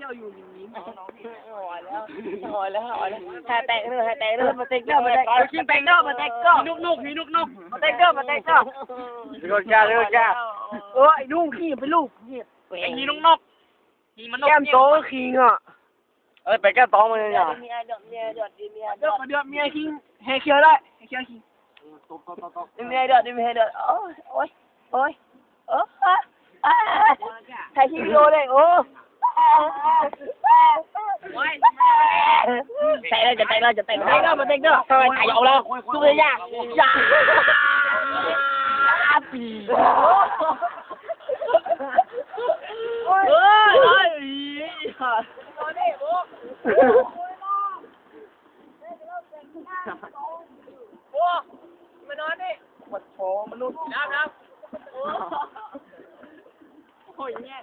ยวอยู่นี่หอแล้วแตกเด้อมาเตกเด้อมาเตกชิมแตกเด้อมาเตกก็นุกมาเตกเด้อโดนจ้าโอ้ยนุ่งขี้เป็นลูกไอ้นี่นกนี่มันนก แก้มโตขี้อ่ะไปแก้ตองมันเนี่ย เมียเดือดเมียขี้แฮเคียวได้แฮเคียวขี้เมียเดือดโอ้ยใครขี้โลเลยโอ้แตกเลยจะแตกมาเตกเด้อทำไมไก่เอาแล้วสู้เลยยากปีโอ้ยมานอนดิปัดโผมนุษย์น้ำโอ้ยเนี่ย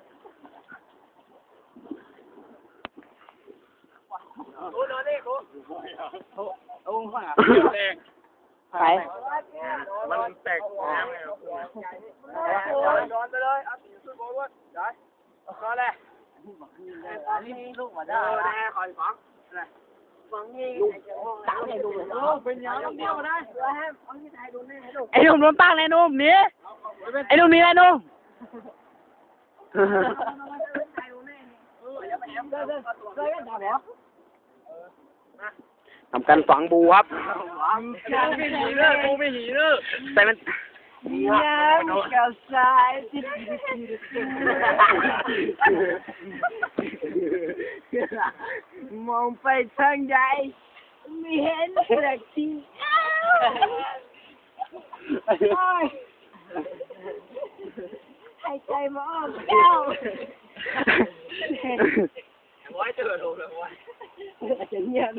โอ้นอนดิโอ้ข้างอ่ะแตก ไป มันแตกน้ำเลย นอนไปเลยเอาตีขึ้นบนวัดได้นอนเลยนี่ลูกมาได้คอยฟังนี่ตั้งให้ดูเลยเป็นยังเดียวได้ไอ้หนุ่มโดนตั้งเลยนุ่มนี่ไอ้หนุ่มนี่ไอ้หนุ่มทำการฝังบูครับ กูไม่หีเลย แต่มัน ยังกับสายที่มองไปทางใดไม่เห็นสักทีหายใจมาอ้อมแก้วไว้เจอโดนเลยไว้จะเงียบ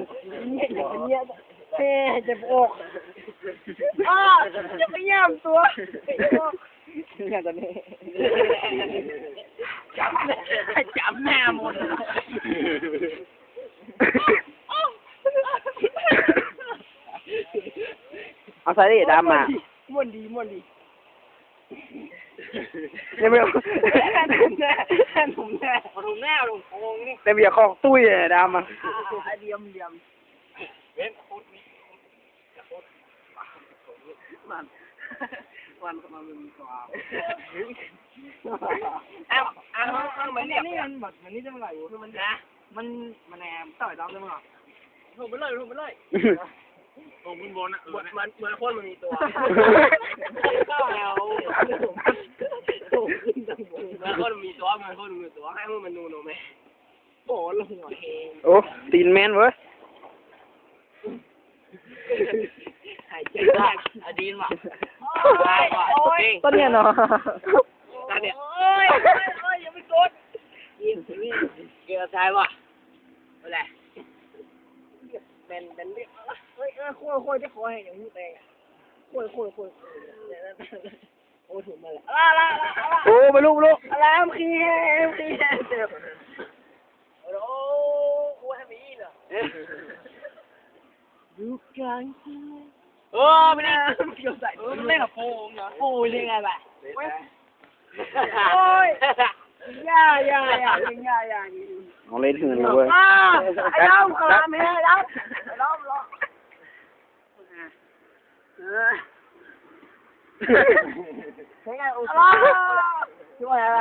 เฮ้จะโอกจะไปย่ำตัวเนี่ยตอนนี้จับแม่หมดเอาใส่ดิดำมาม้วนดีเนี่ยไม่เอา ผมแน่ลงนี่ แต่เบียร์ของตุ้ยเลยดำมา เดียมเว้นวันก็มาเป็นตัวเหมือนนี่มันแบบมันนี่จะมาไหลอยู่คือมันนะมันแอบต่อยดำเลยมั้งอ่ะถูกไปเลยตรงบนอ่ะเหมือนคนมันมีตัวก็แล้วมันคนมีตัวให้มันนูนไหมโอ้ลงหัวเฮง โอ้ตีนแมนเว้ย หายใจยากอดีนว่ะต้นเนี่ยเนาะ เนี่ยโอ้ยอย่าไปกดยิงเกี่ยวใจว่ะอะไรเป็นเรียกเฮ้ยค่อยจะคอยให้อย่างนี้แต่ค่อยโอ้ถูกมาแล้วละโอ้ไปลูกอะไรมขี้เจ็บโอ้กูให้มีเนาะดูกันไม่ได้เกี่ยวใส่ เล่นกับโป่งเหรอ โอ้ยยังไงบ้างโอ้ยย่าเอาเล่นหื่นเลยเว้ย ไอ้ดำขลามเฮ้ยดำรอยังไงโอ้ยช่วยอะไร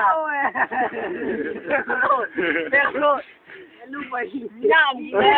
เด็กโลดลูกไปย่ามีแม่